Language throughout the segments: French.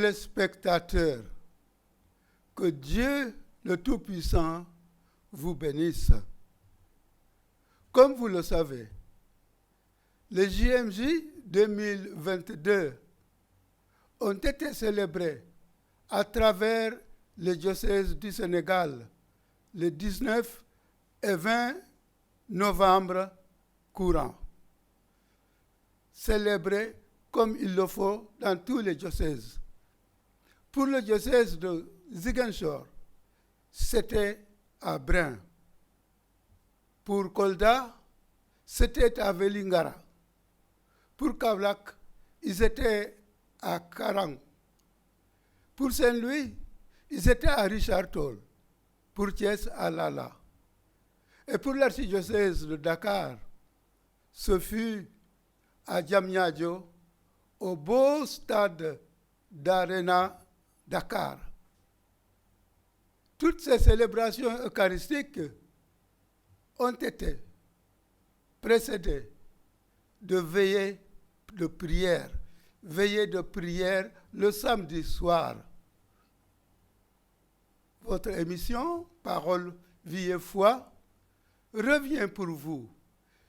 téléspectateurs, que Dieu le Tout-Puissant vous bénisse. Comme vous le savez, les JMJ 2022 ont été célébrés à travers les diocèses du Sénégal le 19 et 20 novembre courant. Célébrés comme il le faut dans tous les diocèses. Pour le diocèse de Ziguinchor, c'était à Brin. Pour Kolda, c'était à Vélingara. Pour Kaolack, ils étaient à Karang. Pour Saint-Louis, ils étaient à Richard Toll. Pour Thiès, à Lala. Et pour l'archidiocèse de Dakar, ce fut à Diamniadio, au beau stade d'Arena Dakar. Toutes ces célébrations eucharistiques ont été précédées de veillées de prière. Veillée de prière le samedi soir. Votre émission, Parole, Vie et Foi, revient pour vous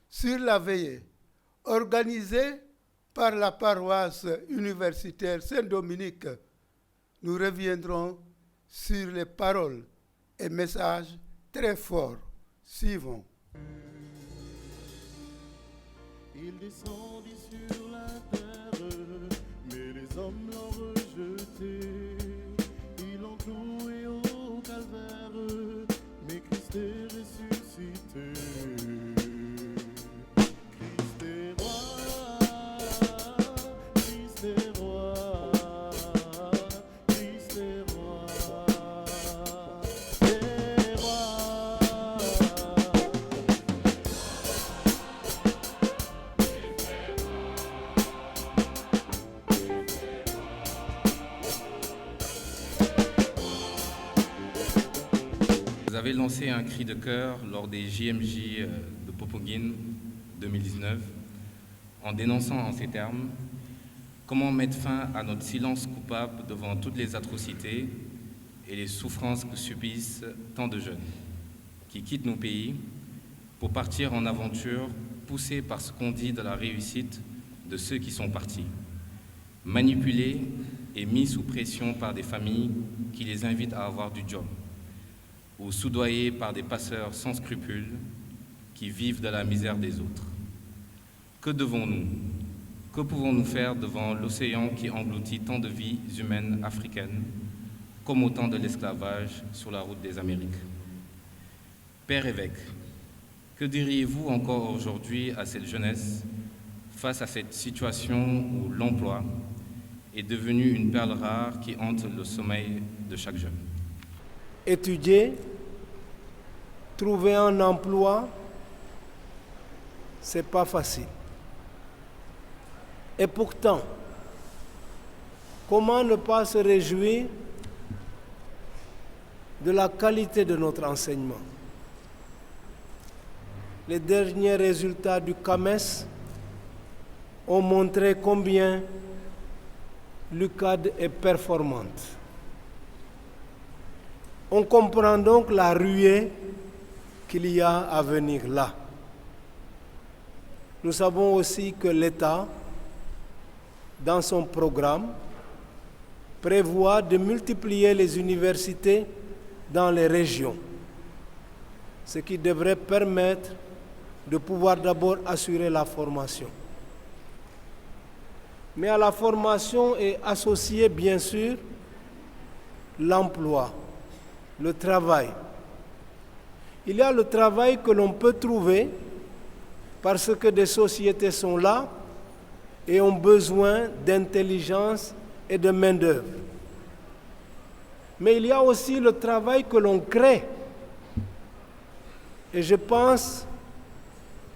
sur la veillée organisée par la paroisse universitaire Saint-Dominique. Nous reviendrons sur les paroles et messages très forts. Suivons. Il descendit sur la terre, mais les hommes l'ont rejeté. Ils l'ont cloué au calvaire, mais Christ est ressuscité. Christ est roi, Christ est roi, Christ est roi, est roi. Vous avez lancé un cri de cœur lors des JMJ de Popenguine 2019 en dénonçant en ces termes comment mettre fin à notre silence coupable devant toutes les atrocités et les souffrances que subissent tant de jeunes qui quittent nos pays pour partir en aventure poussés par ce qu'on dit de la réussite de ceux qui sont partis, manipulés et mis sous pression par des familles qui les invitent à avoir du job, ou soudoyés par des passeurs sans scrupules qui vivent de la misère des autres. Que devons-nous? Que pouvons-nous faire devant l'océan qui engloutit tant de vies humaines africaines, comme au temps de l'esclavage sur la route des Amériques? Père évêque, que diriez-vous encore aujourd'hui à cette jeunesse face à cette situation où l'emploi est devenu une perle rare qui hante le sommeil de chaque jeune? Étudier, trouver un emploi, c'est pas facile. Et pourtant, comment ne pas se réjouir de la qualité de notre enseignement? Les derniers résultats du CAMES ont montré combien l'UCAD est performante. On comprend donc la ruée qu'il y a à venir là. Nous savons aussi que l'État, dans son programme, prévoit de multiplier les universités dans les régions, ce qui devrait permettre de pouvoir d'abord assurer la formation. Mais à la formation est associé, bien sûr, l'emploi, le travail. Il y a le travail que l'on peut trouver parce que des sociétés sont là et ont besoin d'intelligence et de main-d'œuvre. Mais il y a aussi le travail que l'on crée. Et je pense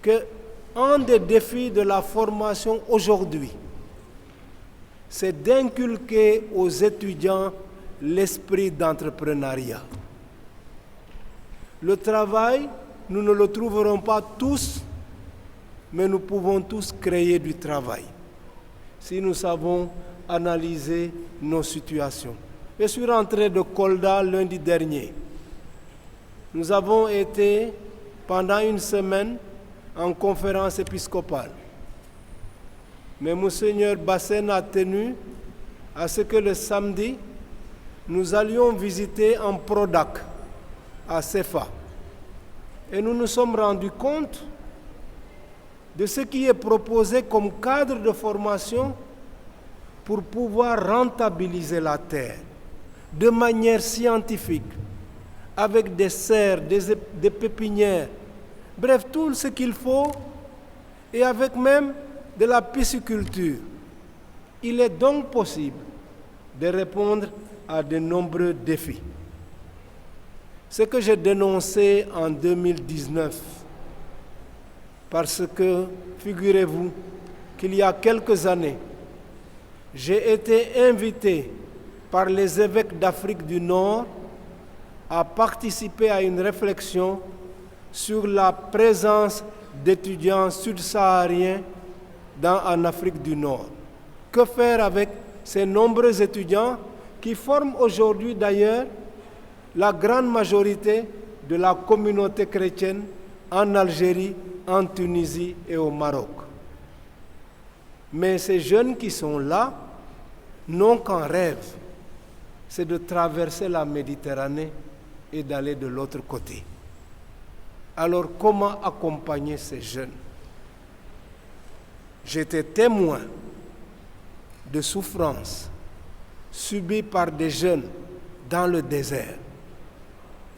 qu'un des défis de la formation aujourd'hui, c'est d'inculquer aux étudiants l'esprit d'entrepreneuriat. Le travail, nous ne le trouverons pas tous, mais nous pouvons tous créer du travail si nous savons analyser nos situations. Je suis rentré de Kolda lundi dernier. Nous avons été pendant une semaine en conférence épiscopale. Mais Monseigneur Bassène a tenu à ce que le samedi, nous allions visiter en Prodac, à Sefa. Et nous nous sommes rendus compte de ce qui est proposé comme cadre de formation pour pouvoir rentabiliser la terre de manière scientifique, avec des serres, des pépinières, bref, tout ce qu'il faut, et avec même de la pisciculture. Il est donc possible de répondre à de nombreux défis. Ce que j'ai dénoncé en 2019, parce que, figurez-vous, qu'il y a quelques années, j'ai été invité par les évêques d'Afrique du Nord à participer à une réflexion sur la présence d'étudiants sud-sahariens en Afrique du Nord. Que faire avec ces nombreux étudiants qui forment aujourd'hui d'ailleurs la grande majorité de la communauté chrétienne en Algérie, en Tunisie et au Maroc. Mais ces jeunes qui sont là n'ont qu'un rêve, c'est de traverser la Méditerranée et d'aller de l'autre côté. Alors comment accompagner ces jeunes? J'étais témoin de souffrances subies par des jeunes dans le désert,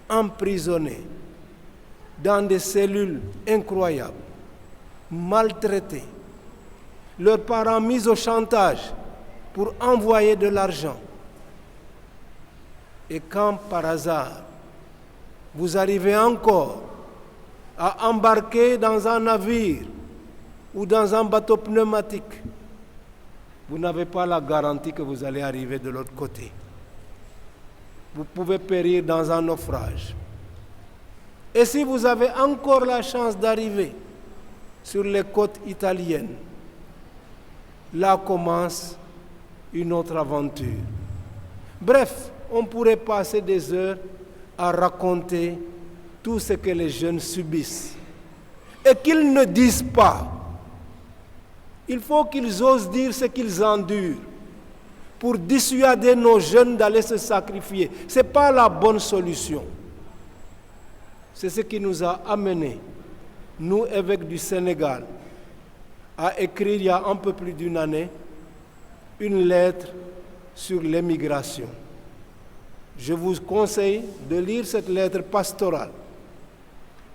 emprisonnés dans des cellules incroyables, maltraités, leurs parents mis au chantage pour envoyer de l'argent. Et quand par hasard, vous arrivez encore à embarquer dans un navire ou dans un bateau pneumatique, vous n'avez pas la garantie que vous allez arriver de l'autre côté. Vous pouvez périr dans un naufrage. Et si vous avez encore la chance d'arriver sur les côtes italiennes, là commence une autre aventure. Bref, on pourrait passer des heures à raconter tout ce que les jeunes subissent et qu'ils ne disent pas. Il faut qu'ils osent dire ce qu'ils endurent pour dissuader nos jeunes d'aller se sacrifier. Ce n'est pas la bonne solution. C'est ce qui nous a amenés, nous évêques du Sénégal, à écrire il y a un peu plus d'une année une lettre sur l'émigration. Je vous conseille de lire cette lettre pastorale.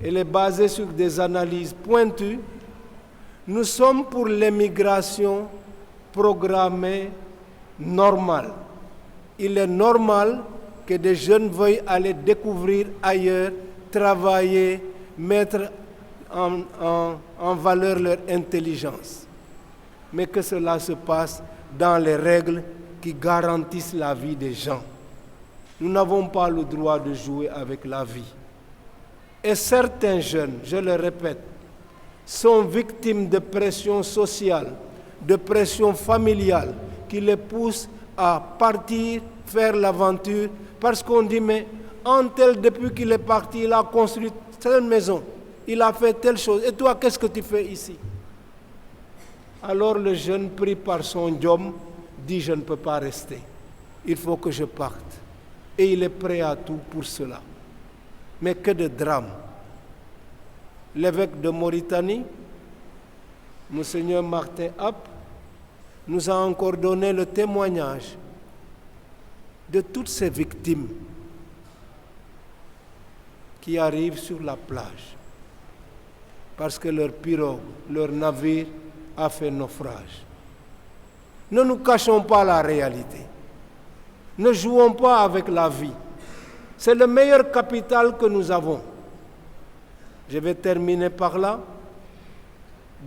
Elle est basée sur des analyses pointues. Nous sommes pour l'émigration programmée normale. Il est normal que des jeunes veuillent aller découvrir ailleurs, travailler, mettre en valeur leur intelligence. Mais que cela se passe dans les règles qui garantissent la vie des gens. Nous n'avons pas le droit de jouer avec la vie. Et certains jeunes, je le répète, sont victimes de pression sociale, de pression familiale, qui les poussent à partir, faire l'aventure, parce qu'on dit, mais un tel, depuis qu'il est parti, il a construit telle maison, il a fait telle chose, et toi, qu'est-ce que tu fais ici? Alors le jeune, pris par son diom, dit, je ne peux pas rester, il faut que je parte. Et il est prêt à tout pour cela. Mais que de drame. L'évêque de Mauritanie, Monseigneur Martin App, nous a encore donné le témoignage de toutes ces victimes qui arrivent sur la plage parce que leur pirogue, leur navire a fait naufrage. Ne nous cachons pas la réalité. Ne jouons pas avec la vie. C'est le meilleur capital que nous avons. Je vais terminer par là.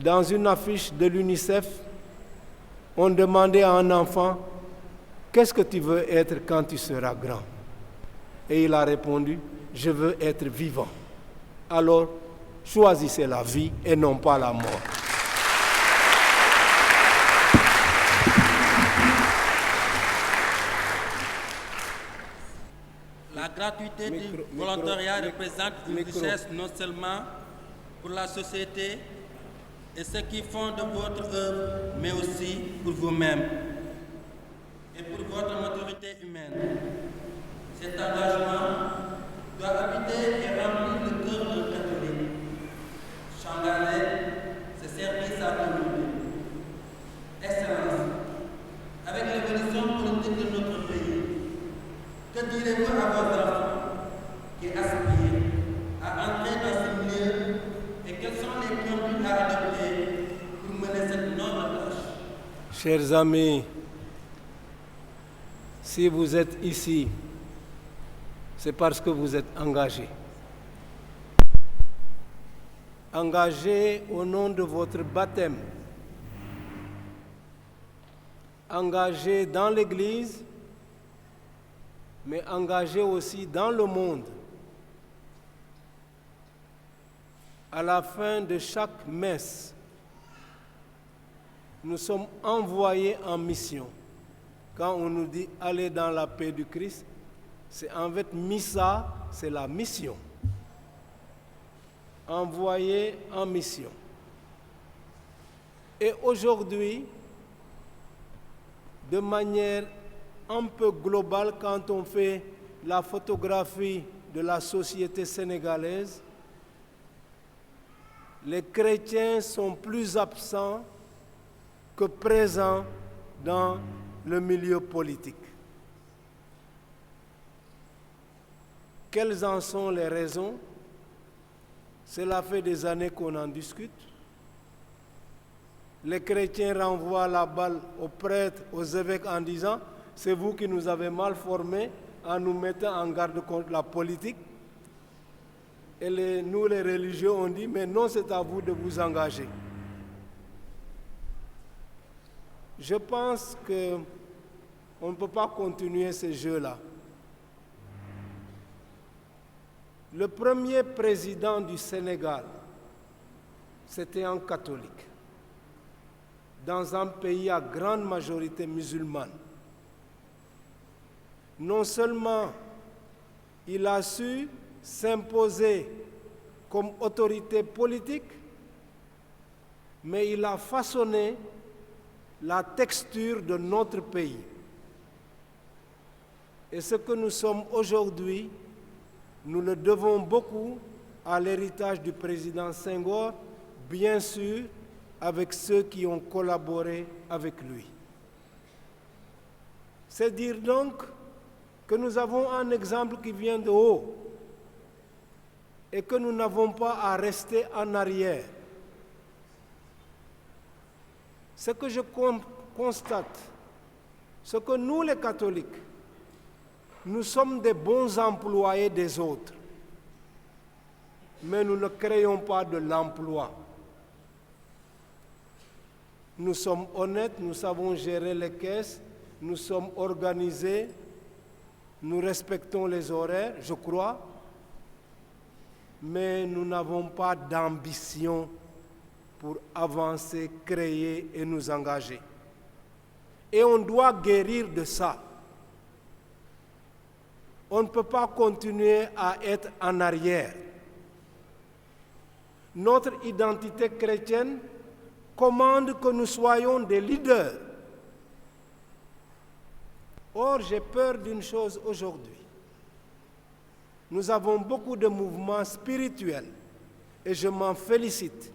Dans une affiche de l'UNICEF, on demandait à un enfant, qu'est-ce que tu veux être quand tu seras grand? Et il a répondu, je veux être vivant. Alors, choisissez la vie et non pas la mort. L'activité du volontariat représente une richesse non seulement pour la société et ceux qui font de votre œuvre, mais aussi pour vous-même et pour votre maturité humaine. Cet engagement doit habiter et remplir le cœur d'un catholique. Changalais, ce service à communauté. Excellence, avec l'évolution politique de notre pays, que direz-vous à vos enfants qui aspirent à entrer dans ce milieu et quelles sont les conduites à adopter pour mener cette noble tâche? Chers amis, si vous êtes ici, c'est parce que vous êtes engagés. Engagés au nom de votre baptême. Engagés dans l'Église, mais engagés aussi dans le monde. À la fin de chaque messe, nous sommes envoyés en mission. Quand on nous dit « allez dans la paix du Christ », c'est en fait missa, c'est la mission. Envoyés en mission. Et aujourd'hui, de manière un peu globale, quand on fait la photographie de la société sénégalaise, les chrétiens sont plus absents que présents dans le milieu politique. Quelles en sont les raisons? Cela fait des années qu'on en discute. Les chrétiens renvoient la balle aux prêtres, aux évêques en disant « c'est vous qui nous avez mal formés en nous mettant en garde contre la politique ». Et nous, les religieux, on dit « mais non, c'est à vous de vous engager ». Je pense qu'on ne peut pas continuer ce jeu-là. Le premier président du Sénégal, c'était un catholique, dans un pays à grande majorité musulmane. Non seulement il a su s'imposer comme autorité politique, mais il a façonné la texture de notre pays. Et ce que nous sommes aujourd'hui, nous le devons beaucoup à l'héritage du président Senghor, bien sûr, avec ceux qui ont collaboré avec lui. C'est dire donc que nous avons un exemple qui vient de haut et que nous n'avons pas à rester en arrière. Ce que je constate, c'est que nous les catholiques, nous sommes des bons employés des autres, mais nous ne créons pas de l'emploi. Nous sommes honnêtes, nous savons gérer les caisses, nous sommes organisés, nous respectons les horaires, je crois, mais nous n'avons pas d'ambition pour avancer, créer et nous engager. Et on doit guérir de ça. On ne peut pas continuer à être en arrière. Notre identité chrétienne commande que nous soyons des leaders. Or, j'ai peur d'une chose aujourd'hui. Nous avons beaucoup de mouvements spirituels et je m'en félicite.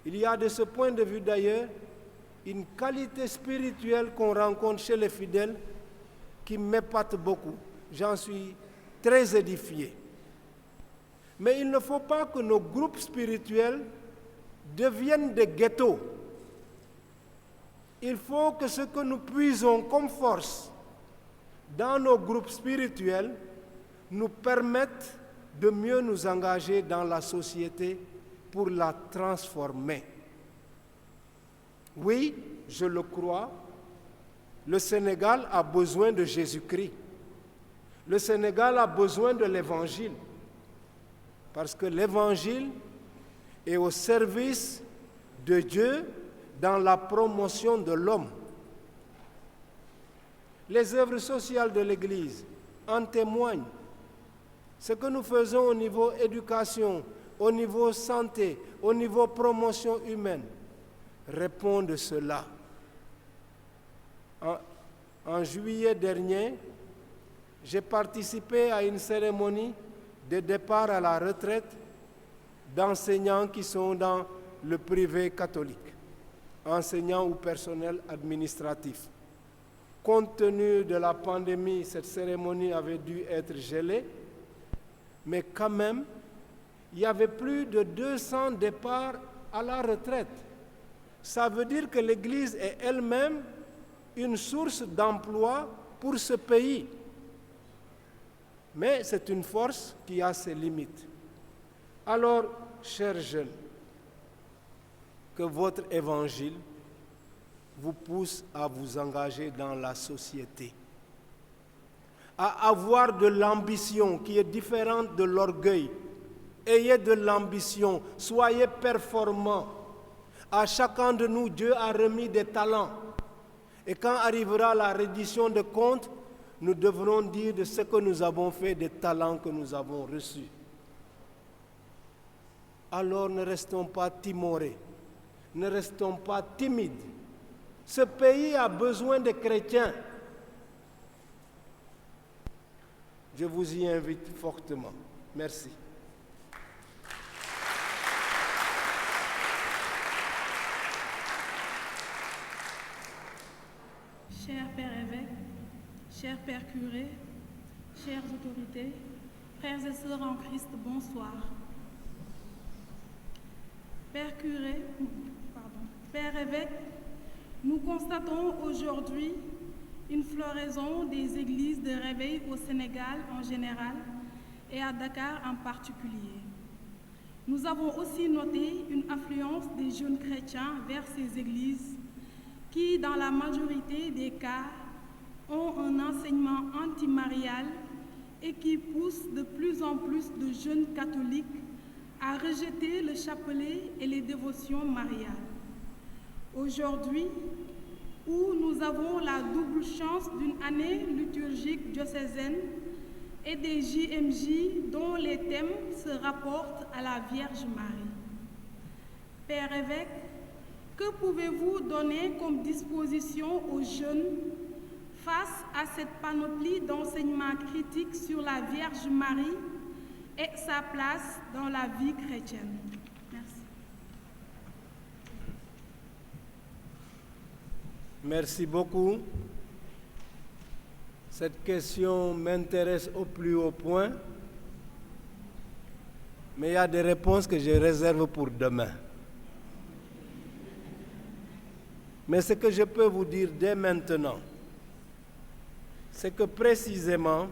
Il y a de ce point de vue d'ailleurs une qualité spirituelle qu'on rencontre chez les fidèles qui m'épate beaucoup. J'en suis très édifié. Mais il ne faut pas que nos groupes spirituels deviennent des ghettos. Il faut que ce que nous puisons comme force dans nos groupes spirituels nous permette de mieux nous engager dans la société pour la transformer. Oui, je le crois, le Sénégal a besoin de Jésus-Christ. Le Sénégal a besoin de l'Évangile, parce que l'Évangile est au service de Dieu dans la promotion de l'homme. Les œuvres sociales de l'Église en témoignent. Ce que nous faisons au niveau éducation, au niveau santé, au niveau promotion humaine, répond de cela. En juillet dernier, j'ai participé à une cérémonie de départ à la retraite d'enseignants qui sont dans le privé catholique, enseignants ou personnel administratif. Compte tenu de la pandémie, cette cérémonie avait dû être gelée, mais quand même, il y avait plus de 200 départs à la retraite. Ça veut dire que l'Église est elle-même une source d'emploi pour ce pays. Mais c'est une force qui a ses limites. Alors, chers jeunes, que votre évangile vous pousse à vous engager dans la société, à avoir de l'ambition qui est différente de l'orgueil. Ayez de l'ambition, soyez performants. À chacun de nous, Dieu a remis des talents. Et quand arrivera la reddition de comptes, nous devrons dire de ce que nous avons fait, des talents que nous avons reçus. Alors ne restons pas timorés, ne restons pas timides. Ce pays a besoin de chrétiens. Je vous y invite fortement. Merci. Cher Père évêque, cher Père curé, chères autorités, frères et sœurs en Christ, bonsoir. Père curé, Père évêque, nous constatons aujourd'hui une floraison des églises de réveil au Sénégal en général et à Dakar en particulier. Nous avons aussi noté une affluence des jeunes chrétiens vers ces églises qui, dans la majorité des cas, ont un enseignement antimarial et qui poussent de plus en plus de jeunes catholiques à rejeter le chapelet et les dévotions mariales. Aujourd'hui, où nous avons la double chance d'une année liturgique diocésaine et des JMJ dont les thèmes se rapportent à la Vierge Marie. Père évêque, que pouvez-vous donner comme disposition aux jeunes face à cette panoplie d'enseignements critiques sur la Vierge Marie et sa place dans la vie chrétienne? Merci. Merci beaucoup. Cette question m'intéresse au plus haut point, mais il y a des réponses que je réserve pour demain. Mais ce que je peux vous dire dès maintenant, c'est que précisément,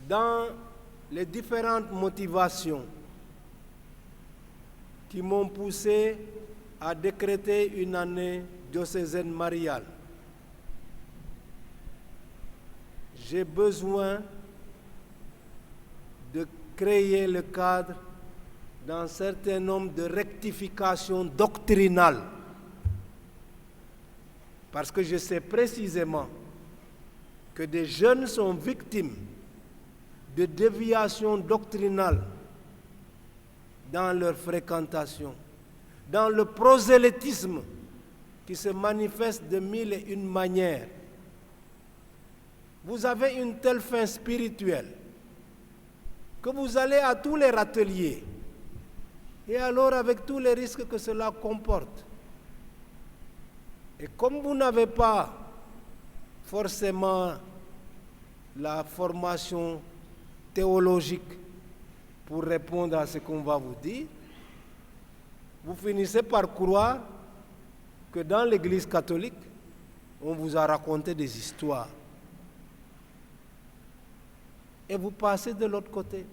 dans les différentes motivations qui m'ont poussé à décréter une année diocésaine mariale, j'ai besoin de créer le cadre d'un certain nombre de rectifications doctrinales. Parce que je sais précisément que des jeunes sont victimes de déviations doctrinales dans leur fréquentation, dans le prosélytisme qui se manifeste de mille et une manières. Vous avez une telle faim spirituelle que vous allez à tous les râteliers. Et alors, avec tous les risques que cela comporte, et comme vous n'avez pas forcément la formation théologique pour répondre à ce qu'on va vous dire, vous finissez par croire que dans l'Église catholique, on vous a raconté des histoires. Et vous passez de l'autre côté.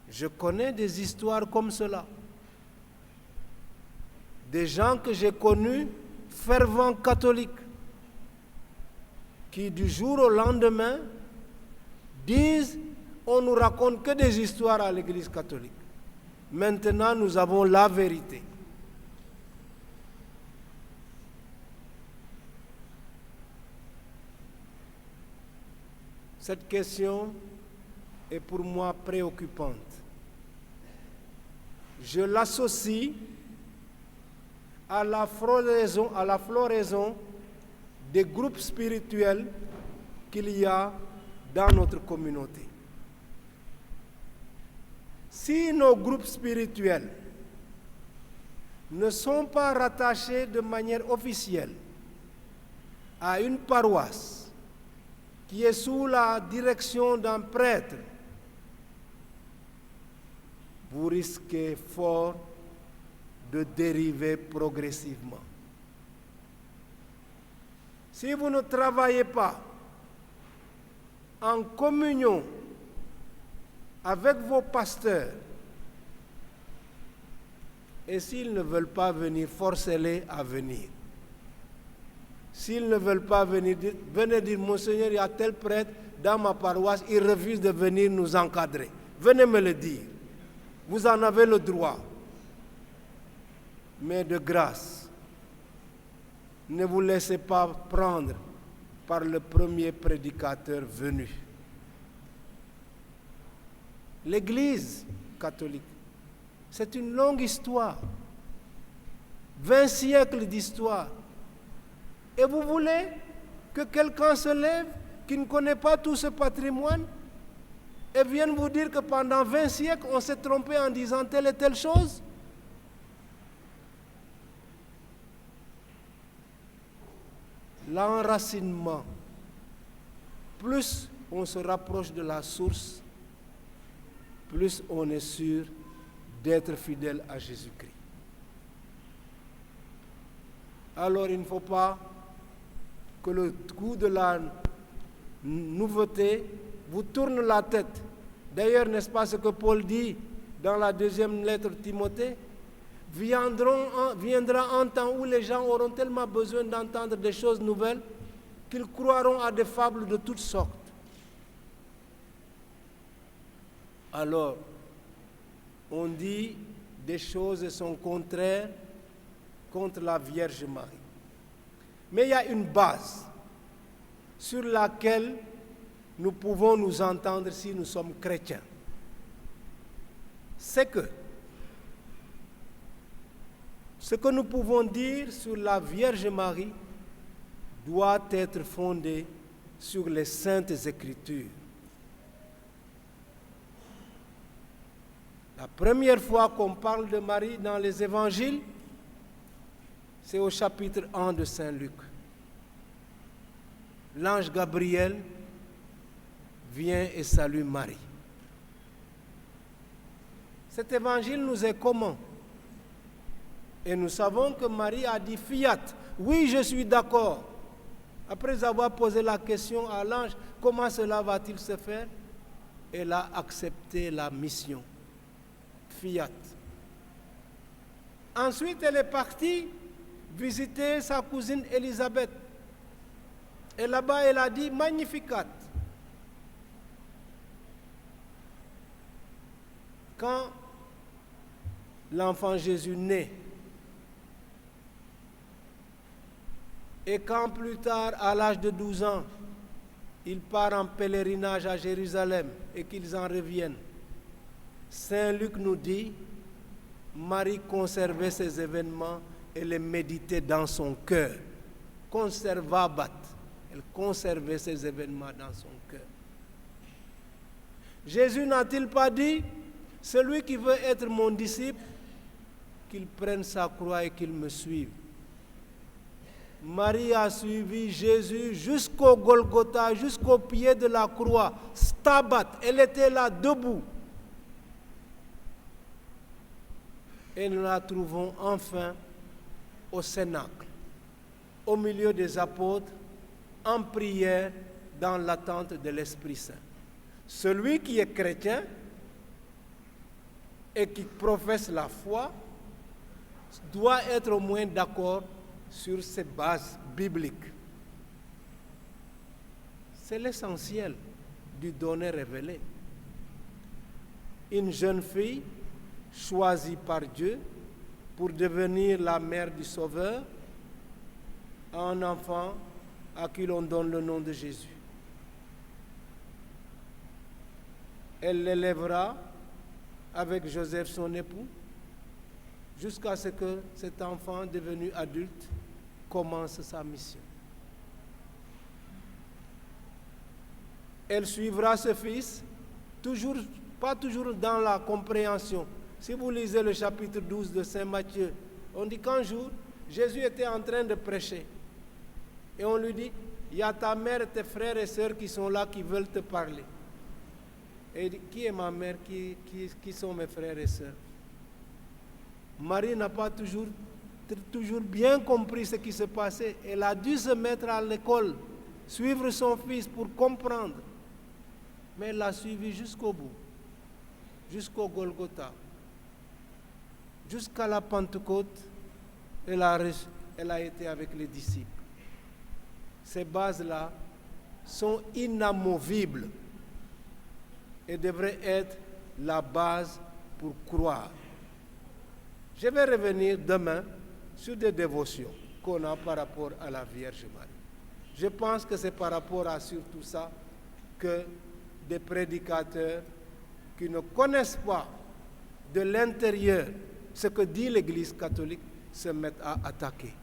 Je connais des histoires comme cela. Des gens que j'ai connus, fervents catholiques, qui du jour au lendemain disent « on nous raconte que des histoires à l'Église catholique ». Maintenant, nous avons la vérité. Cette question est pour moi préoccupante. Je l'associe à la floraison des groupes spirituels qu'il y a dans notre communauté. Si nos groupes spirituels ne sont pas rattachés de manière officielle à une paroisse qui est sous la direction d'un prêtre, vous risquez fort de dériver progressivement. Si vous ne travaillez pas en communion avec vos pasteurs, et s'ils ne veulent pas venir, forcez-les à venir. S'ils ne veulent pas venir, venez dire, Monseigneur, il y a tel prêtre dans ma paroisse, il refuse de venir nous encadrer. Venez me le dire. Vous en avez le droit. Mais de grâce, ne vous laissez pas prendre par le premier prédicateur venu. L'Église catholique, c'est une longue histoire. 20 siècles d'histoire. Et vous voulez que quelqu'un se lève qui ne connaît pas tout ce patrimoine et vienne vous dire que pendant 20 siècles, on s'est trompé en disant telle et telle chose? L'enracinement, plus on se rapproche de la source, plus on est sûr d'être fidèle à Jésus-Christ. Alors il ne faut pas que le goût de la nouveauté vous tourne la tête. D'ailleurs, n'est-ce pas ce que Paul dit dans la deuxième lettre de Timothée? Viendra un temps où les gens auront tellement besoin d'entendre des choses nouvelles qu'ils croiront à des fables de toutes sortes. Alors, on dit des choses et sont contraires contre la Vierge Marie. Mais il y a une base sur laquelle nous pouvons nous entendre si nous sommes chrétiens. C'est que ce que nous pouvons dire sur la Vierge Marie doit être fondé sur les Saintes Écritures. La première fois qu'on parle de Marie dans les évangiles, c'est au chapitre 1 de Saint Luc. L'ange Gabriel vient et salue Marie. Cet évangile nous est commun. Et nous savons que Marie a dit fiat. Oui, je suis d'accord. Après avoir posé la question à l'ange, comment cela va-t-il se faire? Elle a accepté la mission. Fiat. Ensuite, elle est partie visiter sa cousine Élisabeth. Et là-bas, elle a dit Magnificat. Quand l'enfant Jésus naît, et quand plus tard, à l'âge de 12 ans, il part en pèlerinage à Jérusalem et qu'ils en reviennent, Saint Luc nous dit, Marie conservait ces événements et les méditait dans son cœur. Conservabat, elle conservait ces événements dans son cœur. Jésus n'a-t-il pas dit, celui qui veut être mon disciple, qu'il prenne sa croix et qu'il me suive? Marie a suivi Jésus jusqu'au Golgotha, jusqu'au pied de la croix. Stabat, elle était là debout. Et nous la trouvons enfin au Cénacle, au milieu des apôtres, en prière, dans l'attente de l'Esprit Saint. Celui qui est chrétien et qui professe la foi doit être au moins d'accord sur ces bases bibliques. C'est l'essentiel du donné révélé. Une jeune fille choisie par Dieu pour devenir la mère du Sauveur, un enfant à qui l'on donne le nom de Jésus. Elle l'élèvera avec Joseph, son époux, jusqu'à ce que cet enfant devenu adulte commence sa mission. Elle suivra ce fils, pas toujours dans la compréhension. Si vous lisez le chapitre 12 de Saint Matthieu, on dit qu'un jour, Jésus était en train de prêcher. Et on lui dit, il y a ta mère et tes frères et sœurs qui sont là, qui veulent te parler. Et il dit, qui est ma mère, qui sont mes frères et sœurs? Marie n'a pas toujours bien compris ce qui se passait. Elle a dû se mettre à l'école, suivre son fils pour comprendre. Mais elle l'a suivi jusqu'au bout, jusqu'au Golgotha, jusqu'à la Pentecôte. Elle a été avec les disciples. Ces bases-là sont inamovibles et devraient être la base pour croire. Je vais revenir demain sur des dévotions qu'on a par rapport à la Vierge Marie. Je pense que c'est par rapport à surtout ça que des prédicateurs qui ne connaissent pas de l'intérieur ce que dit l'Église catholique se mettent à attaquer.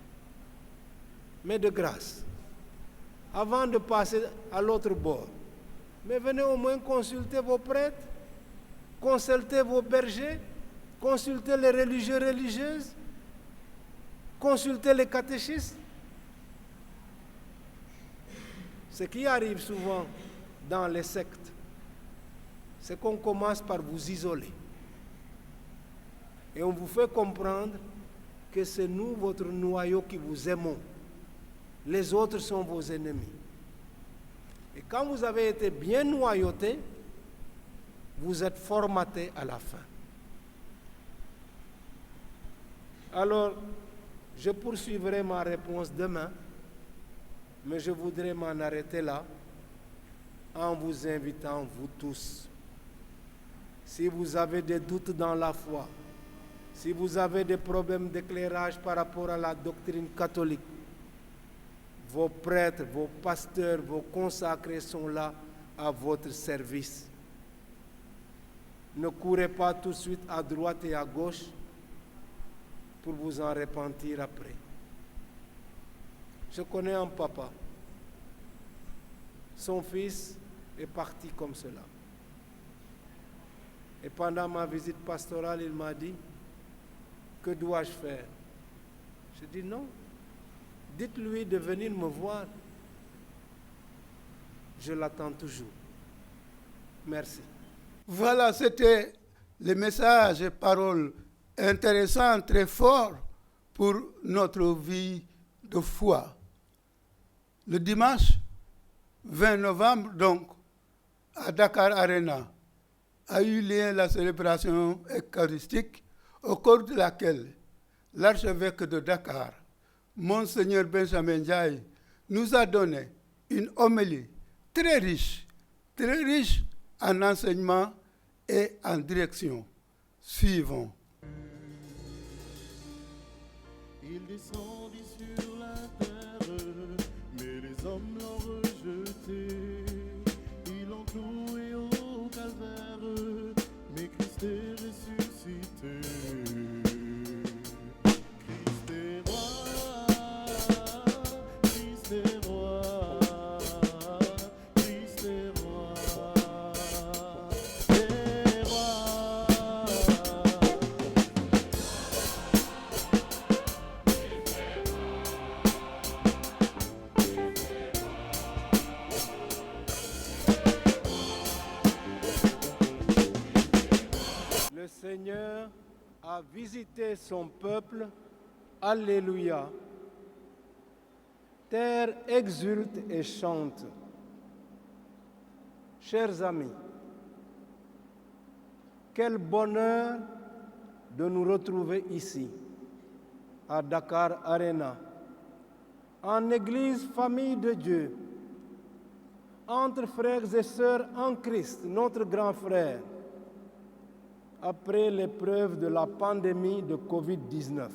Mais de grâce, avant de passer à l'autre bord, mais venez au moins consulter vos prêtres, consulter vos bergers, consulter les religieux, religieuses, consulter les catéchistes. Ce qui arrive souvent dans les sectes, c'est qu'on commence par vous isoler. Et on vous fait comprendre que c'est nous, votre noyau, qui vous aimons. Les autres sont vos ennemis. Et quand vous avez été bien noyauté, vous êtes formaté à la fin. Alors, je poursuivrai ma réponse demain, mais je voudrais m'en arrêter là en vous invitant, vous tous, si vous avez des doutes dans la foi, si vous avez des problèmes d'éclairage par rapport à la doctrine catholique, vos prêtres, vos pasteurs, vos consacrés sont là à votre service. Ne courez pas tout de suite à droite et à gauche pour vous en repentir après. Je connais un papa. Son fils est parti comme cela. Et pendant ma visite pastorale, il m'a dit, que dois-je faire? Je dis non. Dites-lui de venir me voir. Je l'attends toujours. Merci. Voilà, c'était le message et paroles intéressants, très forts pour notre vie de foi. Le dimanche 20 novembre, donc, à Dakar Arena, a eu lieu la célébration eucharistique au cours de laquelle l'archevêque de Dakar, Monseigneur Benjamin Ndiaye, nous a donné une homélie très riche en enseignement et en direction. Suivons. Il descendit sur la terre, mais les hommes l'ont rejeté. Ils l'ont cloué au calvaire, mais Christ est ressuscité. Christ est roi, Christ est roi, Christ est roi, est roi. Le Seigneur a visité son peuple. Alléluia. Terre exulte et chante. Chers amis, quel bonheur de nous retrouver ici, à Dakar Arena, en Église Famille de Dieu, entre frères et sœurs en Christ, notre grand frère, après l'épreuve de la pandémie de Covid-19.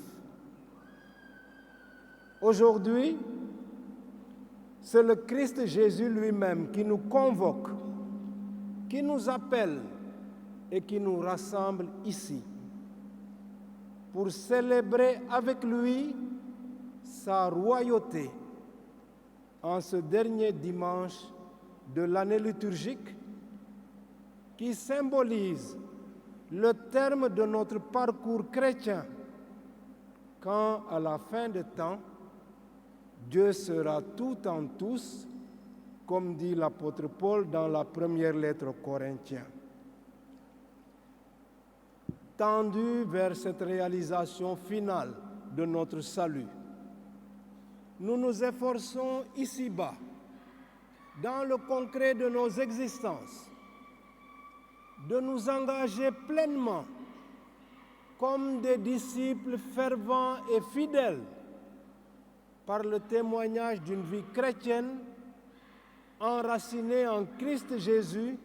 Aujourd'hui, c'est le Christ Jésus lui-même qui nous convoque, qui nous appelle et qui nous rassemble ici pour célébrer avec lui sa royauté en ce dernier dimanche de l'année liturgique qui symbolise le terme de notre parcours chrétien, quand à la fin des temps, Dieu sera tout en tous, comme dit l'apôtre Paul dans la première lettre aux Corinthiens. Tendu vers cette réalisation finale de notre salut, nous nous efforçons ici-bas, dans le concret de nos existences, de nous engager pleinement comme des disciples fervents et fidèles par le témoignage d'une vie chrétienne enracinée en Christ Jésus,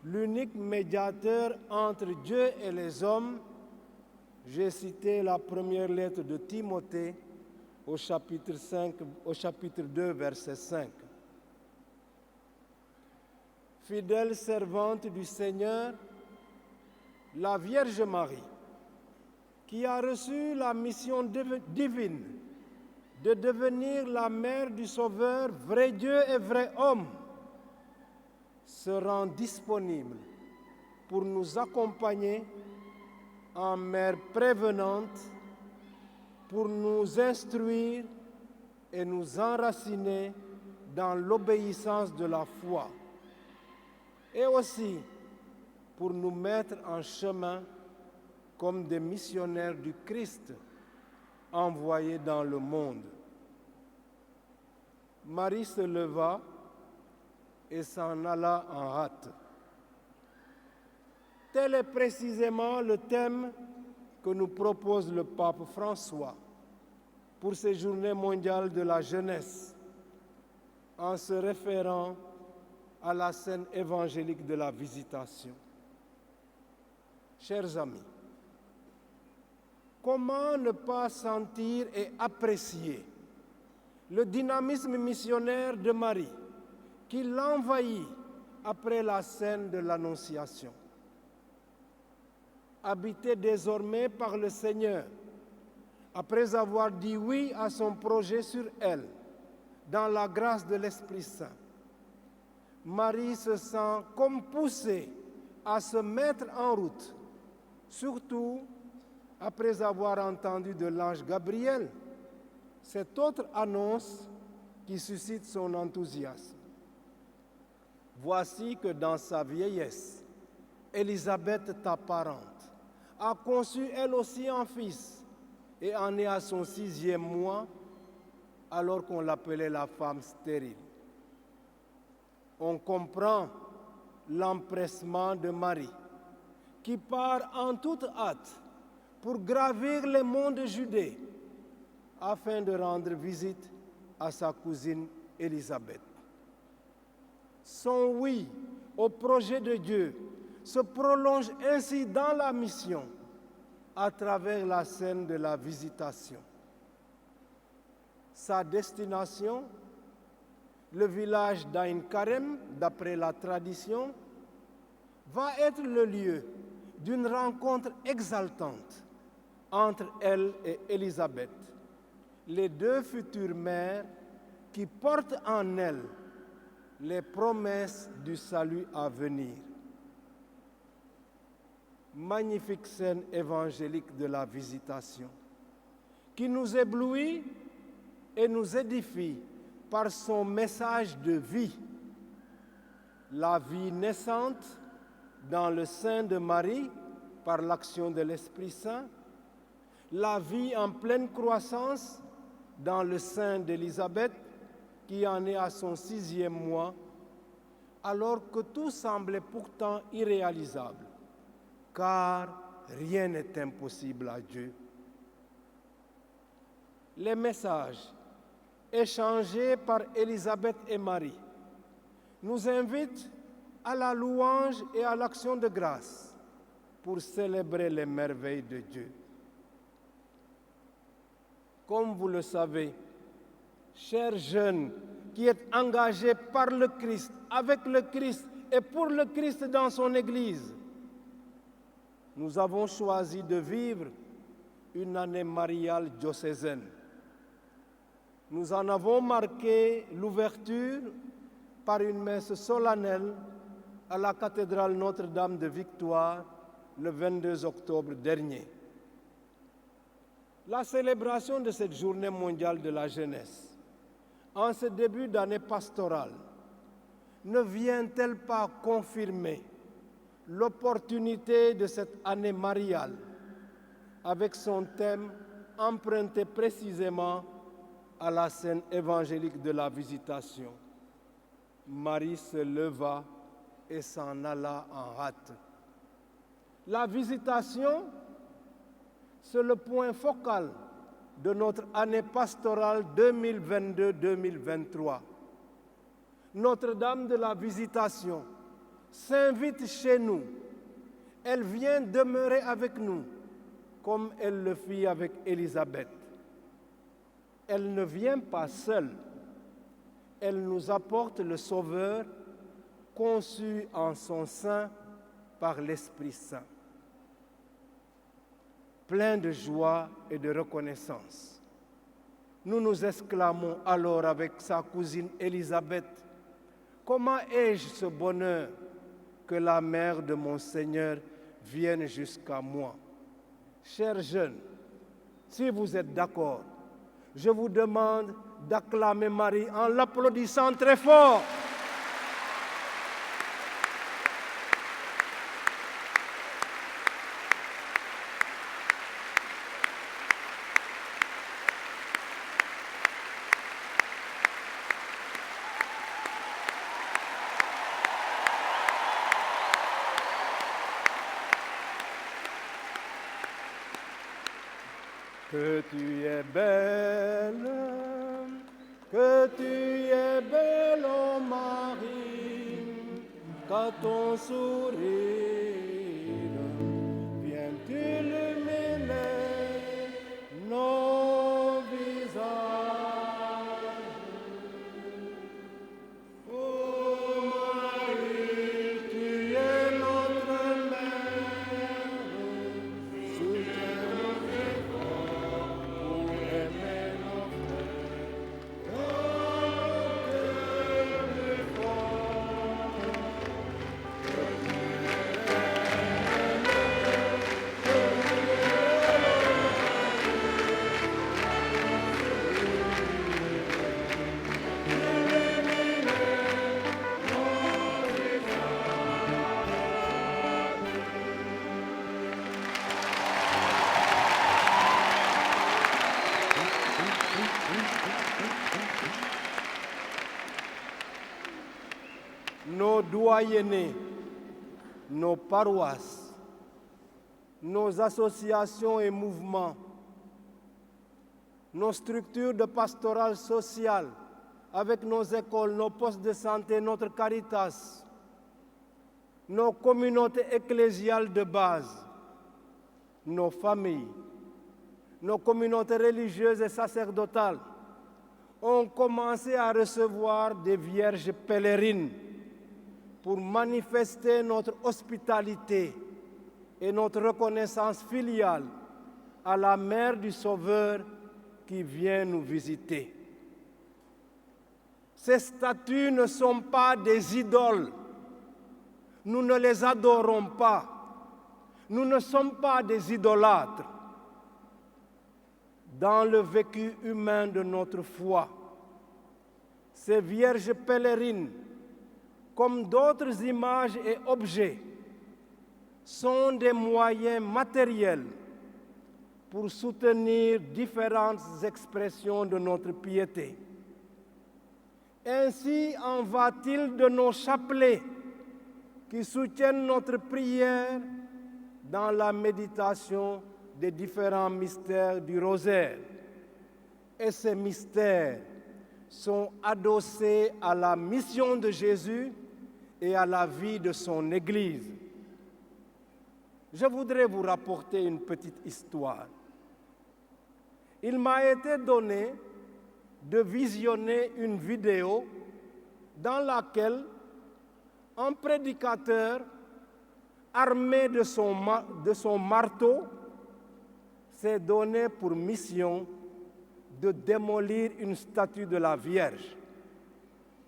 l'unique médiateur entre Dieu et les hommes. J'ai cité la première lettre de Timothée au chapitre 2, verset 5. Fidèle servante du Seigneur, la Vierge Marie, qui a reçu la mission divine de devenir la mère du Sauveur, vrai Dieu et vrai homme, se rend disponible pour nous accompagner en mère prévenante, pour nous instruire et nous enraciner dans l'obéissance de la foi, et aussi pour nous mettre en chemin comme des missionnaires du Christ envoyés dans le monde. Marie se leva et s'en alla en hâte. Tel est précisément le thème que nous propose le pape François pour ces journées mondiales de la jeunesse, en se référant à la scène évangélique de la Visitation. Chers amis, comment ne pas sentir et apprécier le dynamisme missionnaire de Marie qui l'envahit après la scène de l'Annonciation? Habitée désormais par le Seigneur, après avoir dit oui à son projet sur elle, dans la grâce de l'Esprit Saint, Marie se sent comme poussée à se mettre en route, surtout après avoir entendu de l'ange Gabriel cette autre annonce qui suscite son enthousiasme. Voici que dans sa vieillesse, Élisabeth, ta parente, a conçu elle aussi un fils et en est à son 6e mois, alors qu'on l'appelait la femme stérile. On comprend l'empressement de Marie, qui part en toute hâte pour gravir les monts de Judée afin de rendre visite à sa cousine Élisabeth. Son oui au projet de Dieu se prolonge ainsi dans la mission à travers la scène de la Visitation. Sa destination, le village d'Ain Karem, d'après la tradition, va être le lieu d'une rencontre exaltante entre elle et Élisabeth, les deux futures mères qui portent en elles les promesses du salut à venir. Magnifique scène évangélique de la Visitation, qui nous éblouit et nous édifie par son message de vie. La vie naissante dans le sein de Marie par l'action de l'Esprit Saint, la vie en pleine croissance dans le sein d'Élisabeth, qui en est à son 6e mois, alors que tout semblait pourtant irréalisable, car rien n'est impossible à Dieu. Les messages échangés par Élisabeth et Marie nous invitent à la louange et à l'action de grâce pour célébrer les merveilles de Dieu. Comme vous le savez, chers jeunes qui êtes engagés par le Christ, avec le Christ et pour le Christ dans son Église, nous avons choisi de vivre une année mariale diocésaine. Nous en avons marqué l'ouverture par une messe solennelle à la cathédrale Notre-Dame de Victoire le 22 octobre dernier. La célébration de cette journée mondiale de la jeunesse, en ce début d'année pastorale, ne vient-elle pas confirmer l'opportunité de cette année mariale avec son thème emprunté précisément à la scène évangélique de la Visitation? Marie se leva et s'en alla en hâte. La Visitation, c'est le point focal de notre année pastorale 2022-2023. Notre-Dame de la Visitation s'invite chez nous. Elle vient demeurer avec nous, comme elle le fit avec Élisabeth. Elle ne vient pas seule. Elle nous apporte le Sauveur, conçu en son sein par l'Esprit Saint. Plein de joie et de reconnaissance, nous nous exclamons alors avec sa cousine Élisabeth: comment ai-je ce bonheur que la mère de mon Seigneur vienne jusqu'à moi? Chers jeunes, si vous êtes d'accord, je vous demande d'acclamer Marie en l'applaudissant très fort. Que tu es belle, ô Marie, qu'à ton sourire vient illuminer nos visages. Ô Marie, tu es notre mère, soutiens nos efforts pour aimer nos frères. Nos doyennés, nos paroisses, nos associations et mouvements, nos structures de pastoral social, avec nos écoles, nos postes de santé, notre Caritas, nos communautés ecclésiales de base, nos familles, nos communautés religieuses et sacerdotales ont commencé à recevoir des vierges pèlerines pour manifester notre hospitalité et notre reconnaissance filiale à la Mère du Sauveur qui vient nous visiter. Ces statues ne sont pas des idoles. Nous ne les adorons pas. Nous ne sommes pas des idolâtres. Dans le vécu humain de notre foi, ces vierges pèlerines, comme d'autres images et objets, sont des moyens matériels pour soutenir différentes expressions de notre piété. Ainsi en va-t-il de nos chapelets qui soutiennent notre prière dans la méditation des différents mystères du rosaire. Et ces mystères sont adossés à la mission de Jésus et à la vie de son Église. Je voudrais vous rapporter une petite histoire. Il m'a été donné de visionner une vidéo dans laquelle un prédicateur armé de son marteau s'est donné pour mission de démolir une statue de la Vierge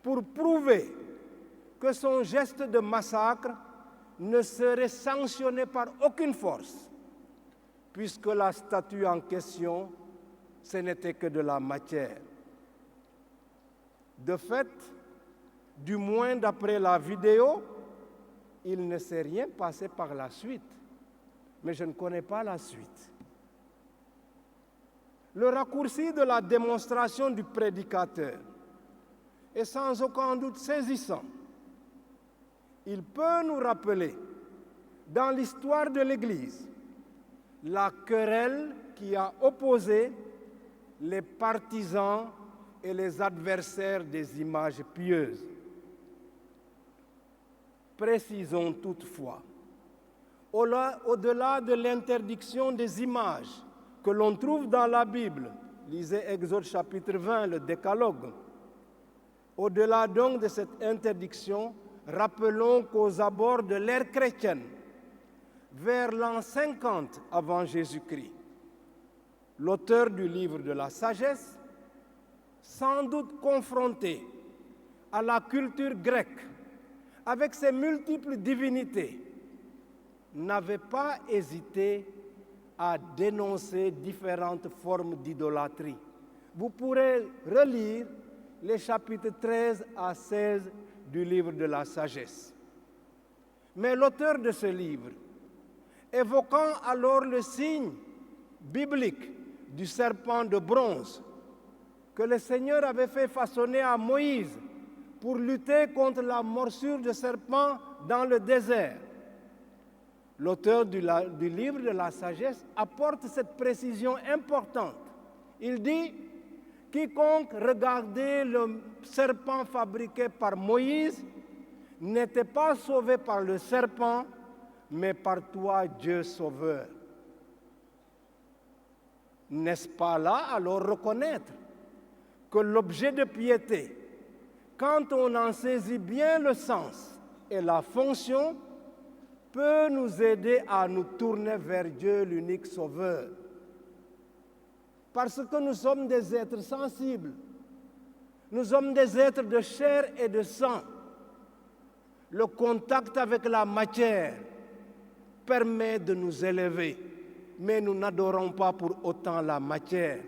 pour prouver que son geste de massacre ne serait sanctionné par aucune force, puisque la statue en question, ce n'était que de la matière. De fait, du moins d'après la vidéo, il ne s'est rien passé par la suite. Mais je ne connais pas la suite. Le raccourci de la démonstration du prédicateur est sans aucun doute saisissant. Il peut nous rappeler, dans l'histoire de l'Église, la querelle qui a opposé les partisans et les adversaires des images pieuses. Précisons toutefois, au-delà de l'interdiction des images que l'on trouve dans la Bible, lisez Exode chapitre 20, le Décalogue, au-delà donc de cette interdiction, rappelons qu'aux abords de l'ère chrétienne, vers l'an 50 avant Jésus-Christ, l'auteur du livre de la sagesse, sans doute confronté à la culture grecque, avec ses multiples divinités, n'avait pas hésité à dénoncer différentes formes d'idolâtrie. Vous pourrez relire les chapitres 13 à 16 du livre de la sagesse. Mais l'auteur de ce livre, évoquant alors le signe biblique du serpent de bronze que le Seigneur avait fait façonner à Moïse pour lutter contre la morsure de serpent dans le désert, l'auteur du livre de la sagesse apporte cette précision importante. Il dit « Quiconque regardait le serpent fabriqué par Moïse n'était pas sauvé par le serpent, mais par toi, Dieu sauveur. » N'est-ce pas là alors reconnaître que l'objet de piété, quand on en saisit bien le sens et la fonction, peut nous aider à nous tourner vers Dieu, l'unique Sauveur. Parce que nous sommes des êtres sensibles. Nous sommes des êtres de chair et de sang. Le contact avec la matière permet de nous élever, mais nous n'adorons pas pour autant la matière.